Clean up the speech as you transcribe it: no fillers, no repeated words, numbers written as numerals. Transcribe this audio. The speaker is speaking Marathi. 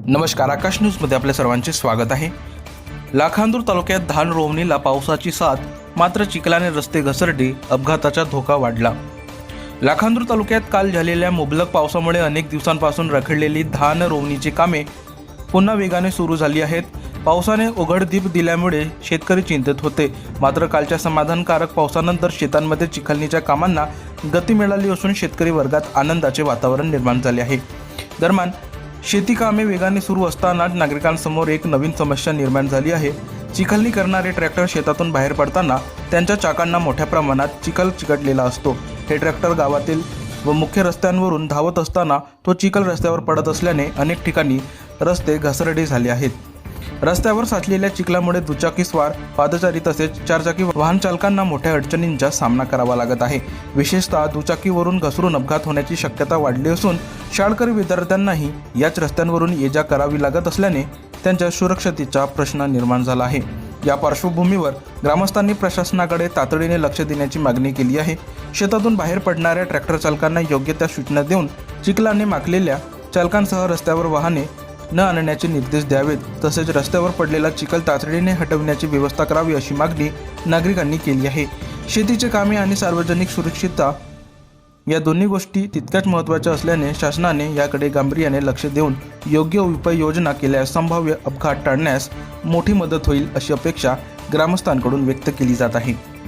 नमस्कार, आकाश न्यूजमध्ये आपल्या सर्वांचे स्वागत आहे। लाखांदूर तालुक्यात धान रोवणीला पावसाची साथ, मात्र चिखलाने रस्ते घसरले, अपघाताचा धोका वाढला। लाखांदूर तालुक्यात काल झालेल्या मुबलक पावसामुळे अनेक दिवसांपासून रखडलेली धान रोवणीची कामे पुन्हा वेगाने सुरू झाली आहेत। पावसाने उघडदीप दिल्यामुळे शेतकरी चिंतित होते, मात्र कालच्या समाधानकारक पावसानंतर शेतांमध्ये चिखलणीच्या कामांना गती मिळाली असून शेतकरी वर्गात आनंदाचे वातावरण निर्माण झाले आहे। दरम्यान शेती कामे वेगाने सुरू असताना नागरिकांसमोर एक नवीन समस्या निर्माण झाली आहे। चिखलणी करणारे ट्रॅक्टर शेतातून बाहेर पडताना त्यांच्या चाकांना मोठ्या प्रमाणात चिखल चिकटलेला असतो। हे ट्रॅक्टर गावातील व मुख्य रस्त्यांवरून धावत असताना तो चिखल रस्त्यावर पडत असल्याने अनेक ठिकाणी रस्ते घसरडे झाले आहेत। रस्त्यावर साचलेल्या चिखलामुळे दुचाकीस्वार, पादचारी तसेच चारचाकी वाहन चालकांना मोठ्या अडचणींचा सामना करावा लागत आहे। विशेषतः दुचाकीवरून घसरून अपघात होण्याची शक्यता वाढली असून शाळकरी विद्यार्थ्यांनाही याच रस्त्यांवरून ये-जा करावी लागत असल्याने त्यांच्या सुरक्षतेचा प्रश्न निर्माण झाला आहे। या पार्श्वभूमीवर ग्रामस्थांनी प्रशासनाकडे तातडीने लक्ष देण्याची मागणी केली आहे। शेतातून बाहेर पडणाऱ्या ट्रॅक्टर चालकांना योग्य त्या सूचना देऊन चिखलाने माखलेल्या चालकांसह रस्त्यावर वाहने न आणण्याचे निर्देश द्यावेत, तसेच रस्त्यावर पडलेला चिखल तातडीने हटविण्याची व्यवस्था करावी अशी मागणी नागरिकांनी केली आहे। शेतीचे कामे आणि सार्वजनिक सुरक्षितता या दोन्ही गोष्टी तितक्याच महत्त्वाच्या असल्याने शासनाने याकडे गांभीर्याने लक्ष देऊन योग्य उपाययोजना केल्यास संभाव्य अपघात टाळण्यास मोठी मदत होईल अशी अपेक्षा ग्रामस्थांकडून व्यक्त केली जात आहे।